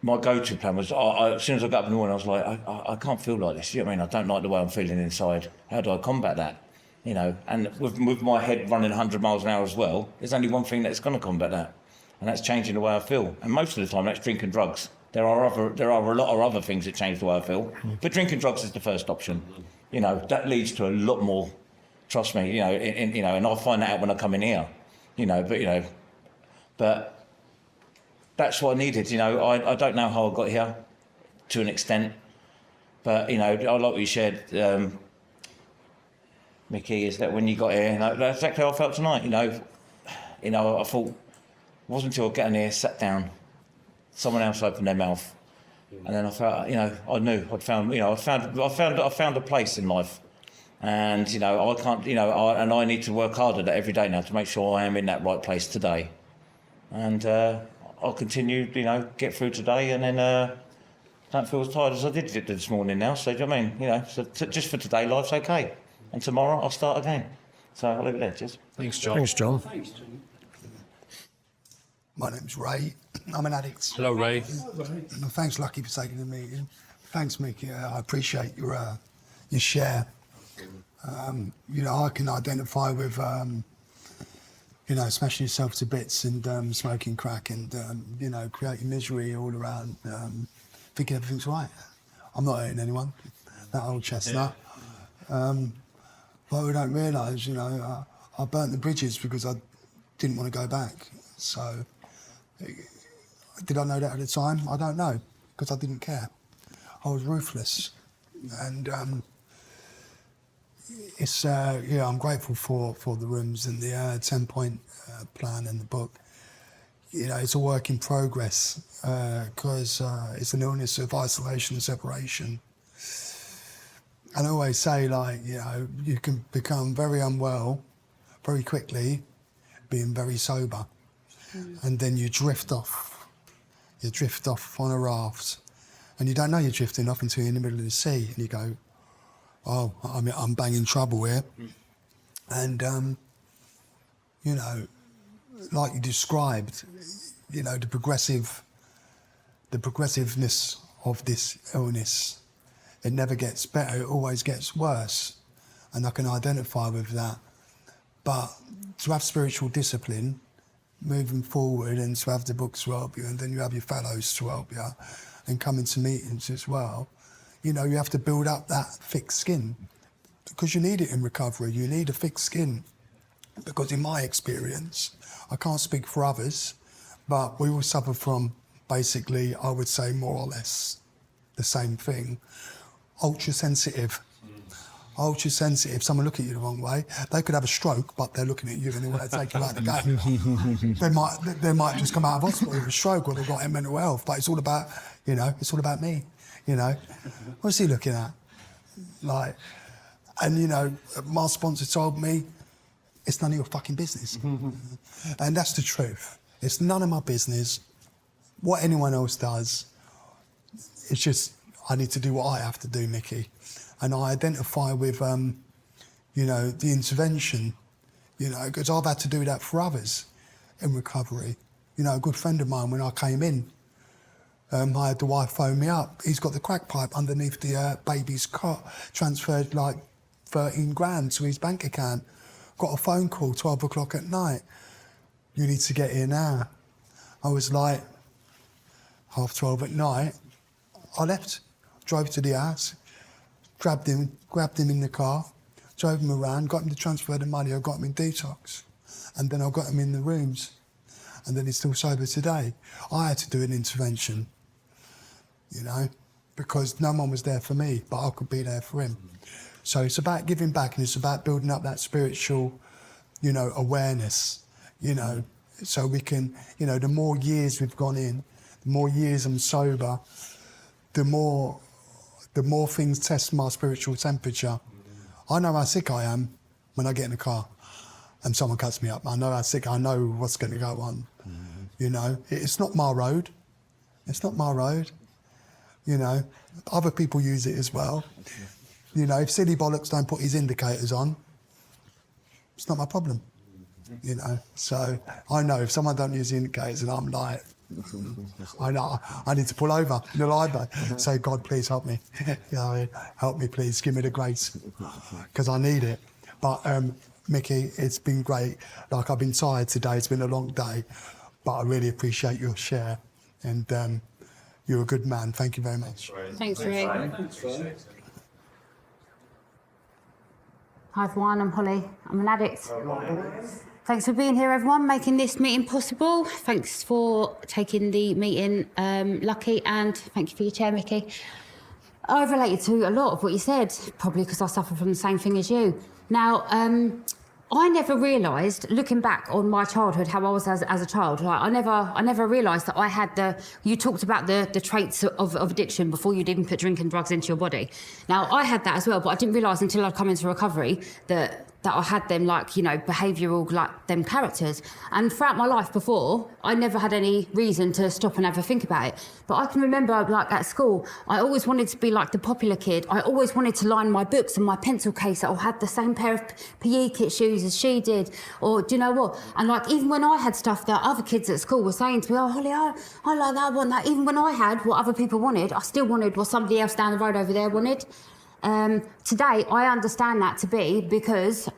My go-to plan was, as soon as I got up in the morning, I was like, I can't feel like this. You know what I mean? I don't like the way I'm feeling inside. How do I combat that? You know, and with my head running 100 miles an hour as well, there's only one thing that's going to combat that, and that's changing the way I feel. And most of the time, that's drinking drugs. There are a lot of other things that change the way I feel, but drinking drugs is the first option. You know, that leads to a lot more. Trust me. You know, and I'll find that out when I come in here. You know, but. That's what I needed, you know. I don't know how I got here, to an extent, but you know, I like what you shared, Micky, is that when you got here, you know, that's exactly how I felt tonight. You know, I thought it wasn't until I got in here, sat down, someone else opened their mouth, and then I felt, you know, I knew I found a place in life, and you know, I can't, you know, I need to work harder at that every day now to make sure I am in that right place today, and. I'll continue, you know, get through today, and then don't feel as tired as I did this morning now. So, do you know what I mean? You know, so just for today, life's okay. And tomorrow, I'll start again. So, I'll leave it there, cheers. Thanks, John. Thanks, John. My name's Ray. I'm an addict. Hello, Ray. Thanks, Lucky, for taking the meeting. Thanks, Micky. I appreciate your share. You know, I can identify with, you know, smashing yourself to bits and smoking crack and, you know, creating misery all around, thinking everything's right. I'm not hurting anyone, that old chestnut. But we don't realise, you know, I burnt the bridges because I didn't want to go back. So, did I know that at the time? I don't know, because I didn't care. I was ruthless. And it's, yeah, I'm grateful for the rooms and the 10-point plan and the book. You know, it's a work in progress because it's an illness of isolation and separation. And I always say, like, you know, you can become very unwell very quickly being very sober. And then you drift off. You drift off on a raft. And you don't know you're drifting off until you're in the middle of the sea and you go, oh, I'm banging trouble here. And, you know, like you described, you know, the progressiveness of this illness, it never gets better, it always gets worse. And I can identify with that. But to have spiritual discipline, moving forward, and to have the books to help you, and then you have your fellows to help you, and coming to meetings as well, you know, you have to build up that thick skin because you need it in recovery. You need a thick skin because in my experience, I can't speak for others, but we all suffer from basically, I would say more or less the same thing. Ultra-sensitive. Ultra-sensitive, someone look at you the wrong way, they could have a stroke, but they're looking at you and they want to take you out of the game. They might just come out of hospital with a stroke or they've got mental health, but it's all about, you know, it's all about me, you know. What's he looking at? Like, and you know, my sponsor told me, it's none of your fucking business. And that's the truth. It's none of my business what anyone else does. It's just, I need to do what I have to do, Micky. And I identify with, you know, the intervention, you know, because I've had to do that for others in recovery. You know, a good friend of mine, when I came in, I had the wife phone me up. He's got the crack pipe underneath the baby's cot, transferred like 13 grand to his bank account. Got a phone call 12 o'clock at night. You need to get here now. I was like, 12:30 at night. I left, drove to the house, grabbed him in the car, drove him around, got him to transfer the money, I got him in detox. And then I got him in the rooms. And then he's still sober today. I had to do an intervention, you know, because no one was there for me, but I could be there for him. So it's about giving back, and it's about building up that spiritual, you know, awareness, you know, so we can, you know, the more years we've gone in, the more years I'm sober, the more things test my spiritual temperature. I know how sick I am when I get in the car and someone cuts me up. I know how sick, I know what's going to go on. You know, it's not my road. It's not my road. You know, other people use it as well. You know, if Silly Bollocks don't put his indicators on, it's not my problem. You know, so I know if someone don't use the indicators and I'm like, I know I need to pull over in the library, say, God, please help me. You know, help me, please, give me the grace, because I need it. But Micky, it's been great. Like, I've been tired today, it's been a long day, but I really appreciate your share, and you're a good man. Thank you very much. Thanks, Ray. Hi everyone, I'm Holly. I'm an addict. Thanks for being here, everyone, making this meeting possible. Thanks for taking the meeting, Lucky, and thank you for your chair, Micky. I related to a lot of what you said, probably because I suffer from the same thing as you. Now, I never realised, looking back on my childhood, how I was as a child. Like, I never realised that I had you talked about the traits of addiction before you'd even put drink and drugs into your body. Now, I had that as well, but I didn't realise until I'd come into recovery that I had them, like, you know, behavioural, like, them characters. And throughout my life before, I never had any reason to stop and have a think about it. But I can remember, like, at school, I always wanted to be like the popular kid. I always wanted to line my books and my pencil case or had the same pair of PE kit shoes as she did. Or, do you know what? And, like, even when I had stuff that other kids at school were saying to me, oh, Holly, I like that, I want that. Even when I had what other people wanted, I still wanted what somebody else down the road over there wanted. Today, I understand that to be because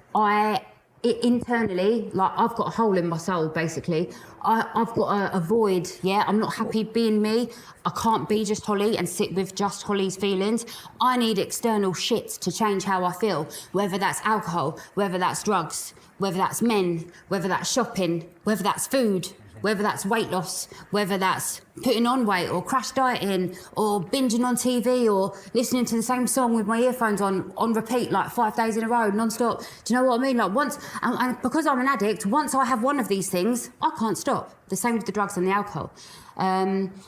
internally, like, I've got a hole in my soul, basically. I've got a void, yeah? I'm not happy being me. I can't be just Holly and sit with just Holly's feelings. I need external shit to change how I feel, whether that's alcohol, whether that's drugs, whether that's men, whether that's shopping, whether that's food, whether that's weight loss, whether that's putting on weight or crash dieting or binging on TV or listening to the same song with my earphones on repeat, like 5 days in a row, non-stop. Do you know what I mean? Like, once, and because I'm an addict, once I have one of these things, I can't stop. The same with the drugs and the alcohol.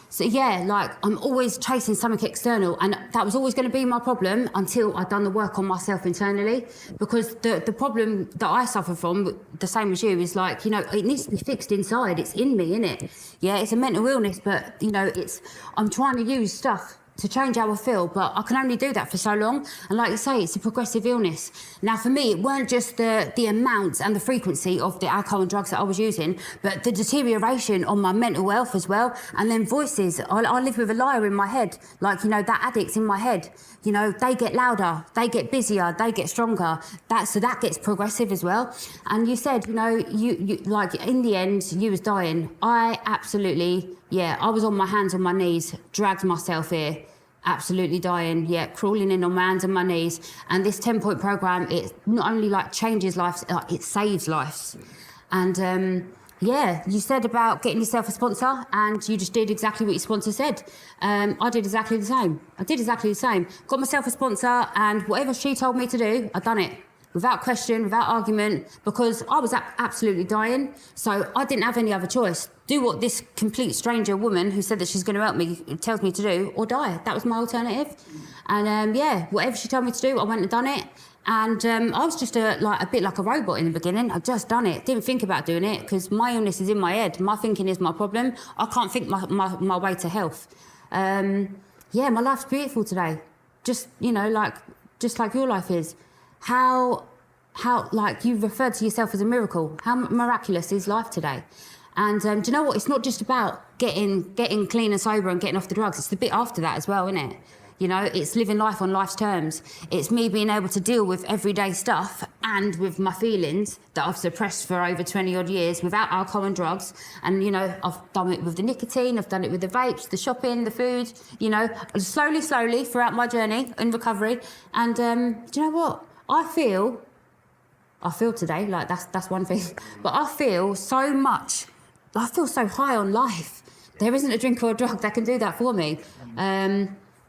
So yeah, like, I'm always chasing something external, and that was always going to be my problem until I'd done the work on myself internally. Because the problem that I suffer from, the same as you, is, like, you know, it needs to be fixed inside. It's in me, innit? Yeah, it's a mental illness, but, you know, I'm trying to use stuff to change how I feel, but I can only do that for so long. And like you say, it's a progressive illness. Now, for me, it weren't just the amounts and the frequency of the alcohol and drugs that I was using, but the deterioration on my mental health as well. And then voices. I live with a liar in my head. Like, you know, that addict's in my head. You know, they get louder, they get busier, they get stronger. So that gets progressive as well. And you said, you know, you like, in the end, you was dying. I absolutely, yeah, I was on my hands, on my knees, dragged myself here, absolutely dying, yeah, crawling in on my hands and my knees. And this 10-point programme, it not only, like, changes lives, it saves lives. And yeah, you said about getting yourself a sponsor, and you just did exactly what your sponsor said. I did exactly the same. Got myself a sponsor, and whatever she told me to do, I done it. Without question, without argument, because I was absolutely dying. So I didn't have any other choice. Do what this complete stranger woman who said that she's going to help me tells me to do, or die. That was my alternative. And yeah, whatever she told me to do, I went and done it. And I was just a bit like a robot in the beginning. I'd just done it. Didn't think about doing it because my illness is in my head. My thinking is my problem. I can't think my way to health. Yeah, my life's beautiful today. Just, you know, just like your life is. How, like, you referred to yourself as a miracle. How miraculous is life today? And do you know what? It's not just about getting clean and sober and getting off the drugs. It's the bit after that as well, isn't it? You know, it's living life on life's terms. It's me being able to deal with everyday stuff and with my feelings that I've suppressed for over 20 odd years without alcohol and drugs. And, you know, I've done it with the nicotine, I've done it with the vapes, the shopping, the food, you know, slowly throughout my journey in recovery. And do you know what? I feel today, like that's one thing, but I feel so high on life. There isn't a drink or a drug that can do that for me.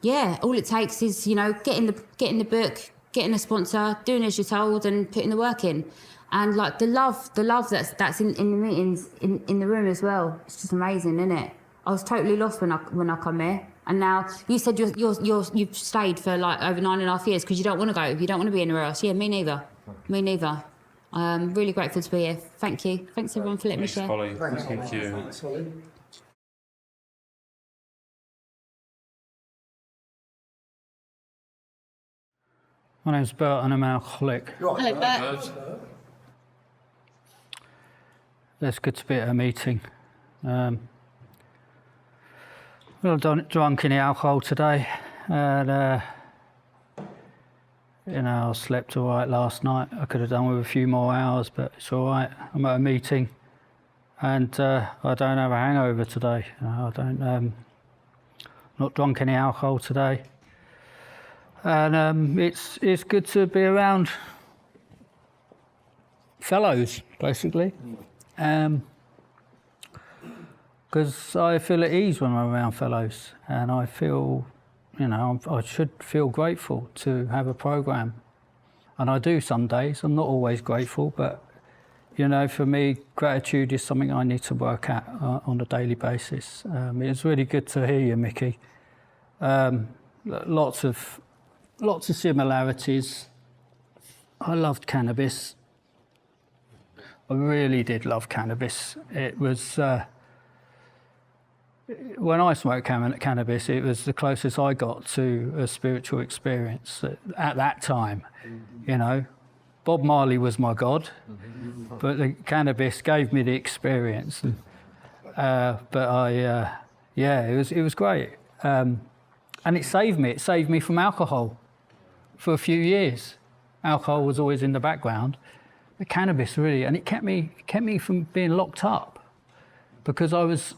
Yeah, all it takes is, you know, getting the book, getting a sponsor, doing as you're told, and putting the work in. And like the love that's in the meetings, in the room as well. It's just amazing, isn't it? I was totally lost when I come here, and now you said you've stayed for like over 9.5 years because you don't want to go, you don't want to be anywhere else. Yeah, me neither. I'm really grateful to be here. Thank you. Thanks everyone for letting me share. Holly. Thank you. My name's Bert and I'm an alcoholic. Hello, Bert. It's good to be at a meeting. Well, I've drunk any alcohol today, and you know, I slept all right last night. I could have done with a few more hours, but it's all right. I'm at a meeting, and I don't have a hangover today. I don't. Not drunk any alcohol today, and it's good to be around fellows, basically. Because I feel at ease when I'm around fellows, and I feel, you know, I should feel grateful to have a program, and I do some days. I'm not always grateful, but you know, for me, gratitude is something I need to work at on a daily basis. It's really good to hear you, Micky. Lots of similarities. I loved cannabis. I really did love cannabis. It was, when I smoked cannabis, it was the closest I got to a spiritual experience at that time. You know, Bob Marley was my god, but the cannabis gave me the experience. But it was great. And it saved me. It saved me from alcohol for a few years. Alcohol was always in the background. The cannabis really, and it kept me from being locked up, because I was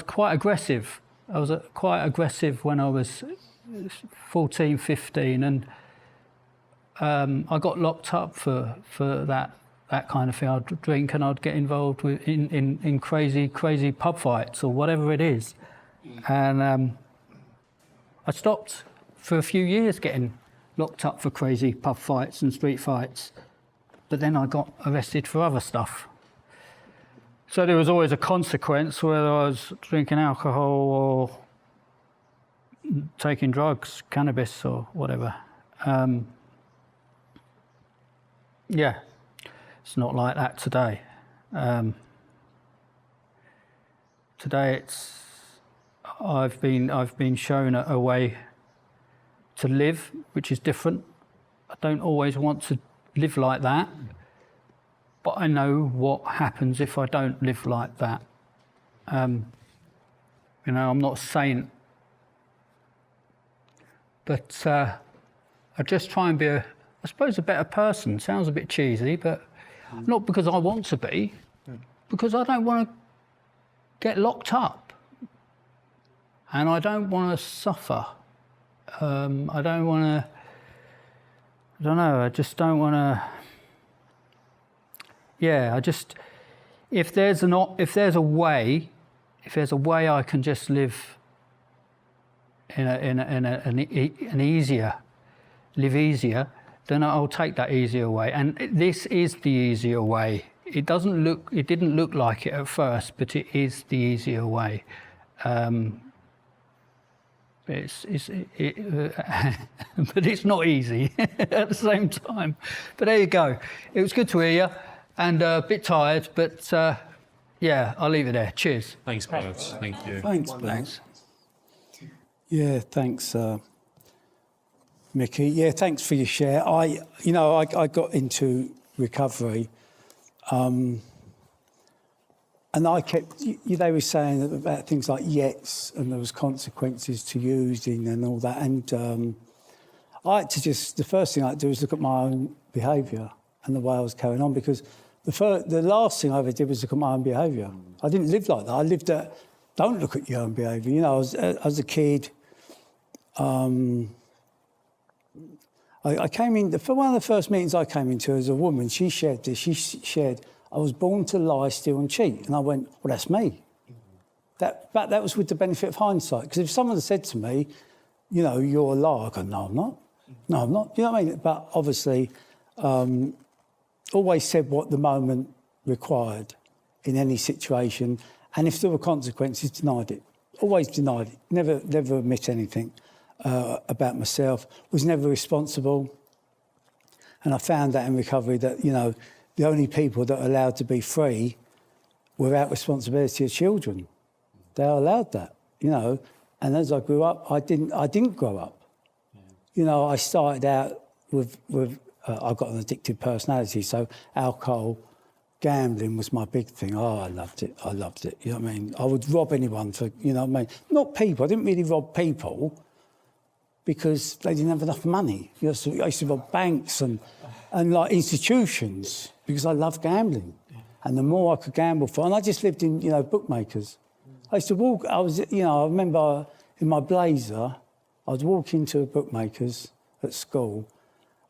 quite aggressive. I was quite aggressive when I was 14, 15, and I got locked up for that kind of thing. I'd drink and I'd get involved in crazy pub fights or whatever it is, and I stopped for a few years getting locked up for crazy pub fights and street fights. But then I got arrested for other stuff. So there was always a consequence, whether I was drinking alcohol or taking drugs, cannabis or whatever. It's not like that today. Today I've been shown a way to live, which is different. I don't always want to live like that, but I know what happens if I don't live like that. You know, I'm not a saint, but I just try and be I suppose a better person. Sounds a bit cheesy, but not because I want to be, because I don't want to get locked up, and I don't want to suffer. I don't want to. I don't know, I just don't want to... Yeah, if there's a way I can just live an easier, then I'll take that easier way. And this is the easier way. It didn't look like it at first, but it is the easier way. But it's not easy at the same time. But there you go. It was good to hear you, and a bit tired, but I'll leave it there. Cheers. Thanks, Bert. Thank you. Thanks, Bert. Yeah, thanks, Micky. Yeah, thanks for your share. I got into recovery And I kept, they were saying about things like yets and there was consequences to using and all that. And I had to the first thing I had to do was look at my own behaviour and the way I was carrying on, because the last thing I ever did was look at my own behaviour. I didn't live like that. I lived at, don't look at your own behaviour. You know, as a kid, I came in, for one of the first meetings I came into as a woman, she shared this. She shared, I was born to lie, steal and cheat. And I went, well, that's me. But that was with the benefit of hindsight. Because if someone had said to me, you know, you're a liar, I go, no, I'm not. No, I'm not. You know what I mean? But obviously, always said what the moment required in any situation. And if there were consequences, denied it. Always denied it. Never admit anything about myself. Was never responsible. And I found that in recovery that, you know, the only people that are allowed to be free without responsibility are children. They are allowed that, you know. And as I grew up, I didn't grow up. Yeah. You know, I started out with I've got an addictive personality, so alcohol, gambling was my big thing. Oh, I loved it. You know what I mean? I would rob anyone for, you know what I mean? Not people. I didn't really rob people because they didn't have enough money. I used to rob banks and like institutions because I loved gambling. And the more I could gamble for, and I just lived in, you know, bookmakers. I used to walk, I remember in my blazer, I was walking to a bookmaker's at school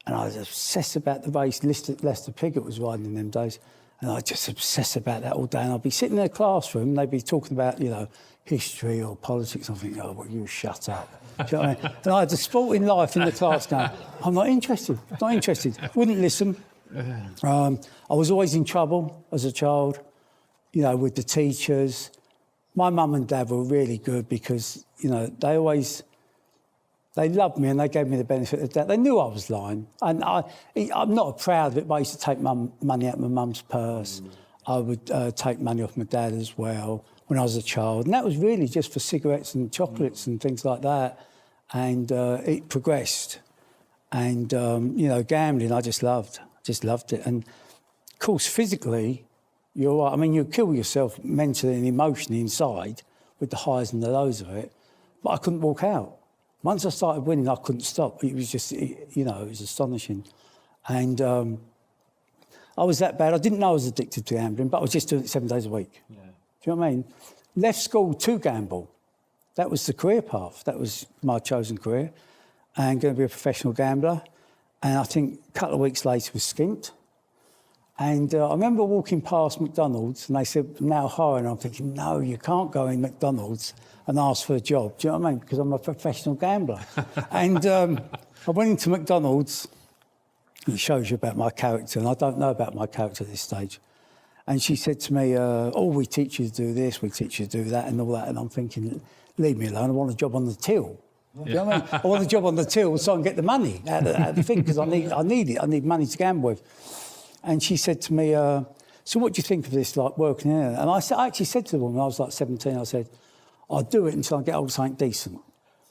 and I was obsessed about the race. Lester Piggott was riding in them days. And I just obsessed about that all day. And I'd be sitting in a classroom and they'd be talking about, you know, history or politics. And I think, oh, well, you shut up. Do you know what I mean? And I had the sporting life in the class now. I'm not interested. Wouldn't listen. I was always in trouble as a child, you know, with the teachers. My mum and dad were really good because, you know, they loved me and they gave me the benefit of the doubt. They knew I was lying. And I'm not proud of it, but I used to take money out of my mum's purse. I would take money off my dad as well when I was a child. And that was really just for cigarettes and chocolates and things like that. And it progressed. And, you know, gambling, I just loved it. And, of course, physically, you're right. I mean, you kill yourself mentally and emotionally inside with the highs and the lows of it. But I couldn't walk out. Once I started winning, I couldn't stop. It was just, you know, it was astonishing. And I was that bad. I didn't know I was addicted to gambling, but I was just doing it 7 days a week. Yeah. Do you know what I mean? Left school to gamble. That was the career path. That was my chosen career. And going to be a professional gambler. And I think a couple of weeks later was skint. And I remember walking past McDonald's and they said, now hiring. I'm thinking, no, you can't go in McDonald's and ask for a job. Do you know what I mean? Because I'm a professional gambler. And I went into McDonald's. It shows you about my character, and I don't know about my character at this stage. And she said to me, oh, we teach you to do this, we teach you to do that and all that. And I'm thinking, leave me alone, I want a job on the till. Yeah. Do you know what I mean? I want a job on the till so I can get the money out of the thing, because I need it. I need money to gamble with. And she said to me, so what do you think of this, like, working in it? And I actually said to the woman, I was like 17, I said, I'll do it until I get hold of something decent,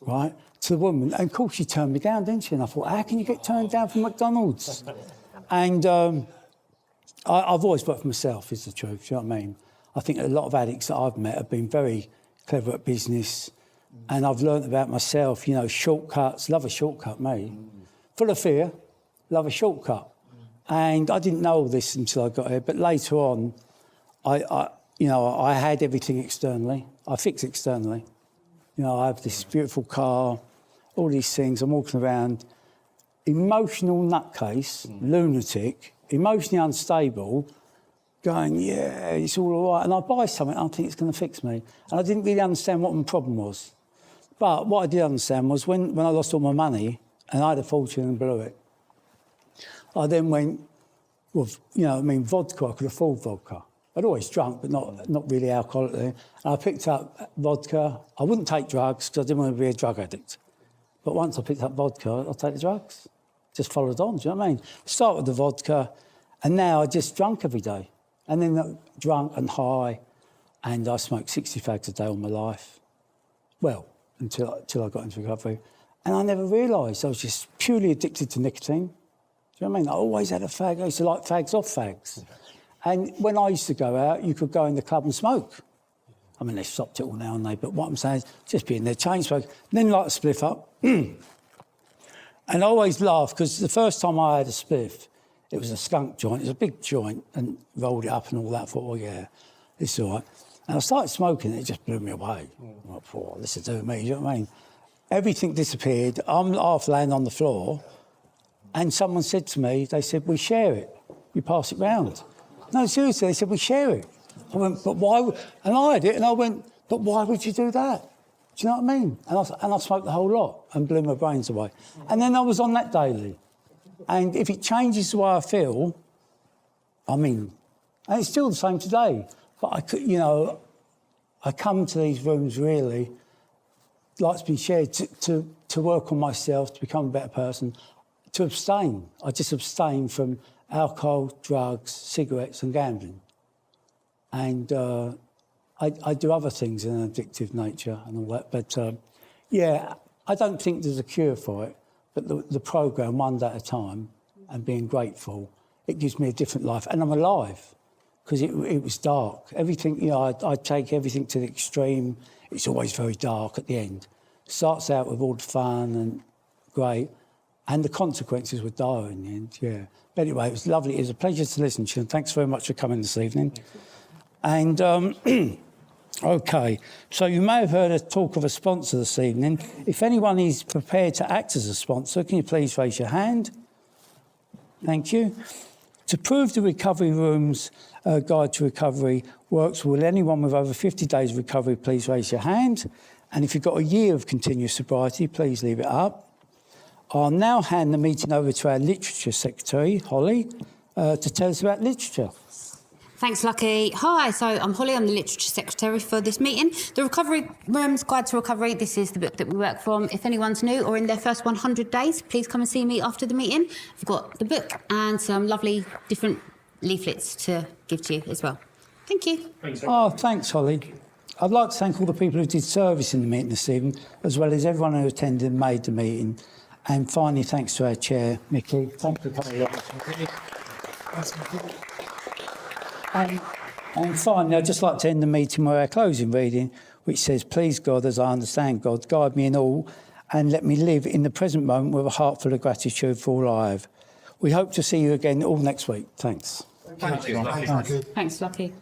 right? To the woman. And, of course, she turned me down, didn't she? And I thought, how can you get turned down from McDonald's? And I've always worked for myself, is the truth, do you know what I mean? I think a lot of addicts that I've met have been very clever at business, and I've learnt about myself, you know, shortcuts. Love a shortcut, mate. Full of fear, love a shortcut. And I didn't know all this until I got here. But later on, I had everything externally. I fixed externally. You know, I have this beautiful car, all these things. I'm walking around, emotional nutcase, lunatic, emotionally unstable, going, yeah, it's all right. And I buy something, I think it's going to fix me. And I didn't really understand what my problem was. But what I did understand was when I lost all my money and I had a fortune and blew it, I then went with, you know, I mean, vodka. I could afford vodka. I'd always drunk, but not really alcoholic. And I picked up vodka. I wouldn't take drugs because I didn't want to be a drug addict. But once I picked up vodka, I'll take the drugs. Just followed on, do you know what I mean? Start with the vodka, and now I just drunk every day. And then drunk and high, and I smoked 60 fags a day all my life. Well, until I got into recovery. And I never realised I was just purely addicted to nicotine. Do you know what I mean? I always had a fag. I used to like fags off fags. And when I used to go out, you could go in the club and smoke. I mean, they've stopped it all now and they, but what I'm saying is just be in there, chain smoke, then light a spliff up. And I always laugh because the first time I had a spliff, it was a skunk joint. It was a big joint and rolled it up and all that. I thought, oh, yeah, this is all right. And I started smoking and it just blew me away. I thought, oh, this is doing me, you know what I mean? Everything disappeared. I'm half laying on the floor and someone said to me, they said, we share it. You pass it round. No, seriously, they said, we share it. I went, but why? And I had it and I went, but why would you do that? Do you know what I mean? And I smoked the whole lot and blew my brains away. And then I was on that daily. And if it changes the way I feel, I mean, and it's still the same today. But I could, you know, I come to these rooms really, like it's been shared, to work on myself, to become a better person, to abstain. I just abstain from alcohol, drugs, cigarettes and gambling. And I do other things in an addictive nature and all that. But, yeah, I don't think there's a cure for it. But the programme, one day at a time, and being grateful, it gives me a different life. And I'm alive, because it was dark. Everything, you know, I take everything to the extreme. It's always very dark at the end. Starts out with all the fun and great, and the consequences were dire in the end, yeah. But anyway, it was lovely. It was a pleasure to listen to you, and thanks very much for coming this evening. And, OK, so you may have heard a talk of a sponsor this evening. If anyone is prepared to act as a sponsor, can you please raise your hand? Thank you. To prove the Recovery Room's Guide to Recovery works, will anyone with over 50 days of recovery please raise your hand? And if you've got a year of continuous sobriety, please leave it up. I'll now hand the meeting over to our Literature Secretary, Holly, to tell us about literature. Thanks, Lucky. Hi, so I'm Holly, I'm the Literature Secretary for this meeting. The Recovery Room's Guide to Recovery, this is the book that we work from. If anyone's new or in their first 100 days, please come and see me after the meeting. I've got the book and some lovely different leaflets to give to you as well. Thank you. Oh, thanks, Holly. I'd like to thank all the people who did service in the meeting this evening, as well as everyone who attended and made the meeting. And finally, thanks to our chair, Micky. Thanks for coming along. And finally, I'd just like to end the meeting with our closing reading, which says, please God, as I understand God, guide me in all and let me live in the present moment with a heart full of gratitude for all I have. We hope to see you again all next week. Thanks. Thank you. Thanks, Lucky.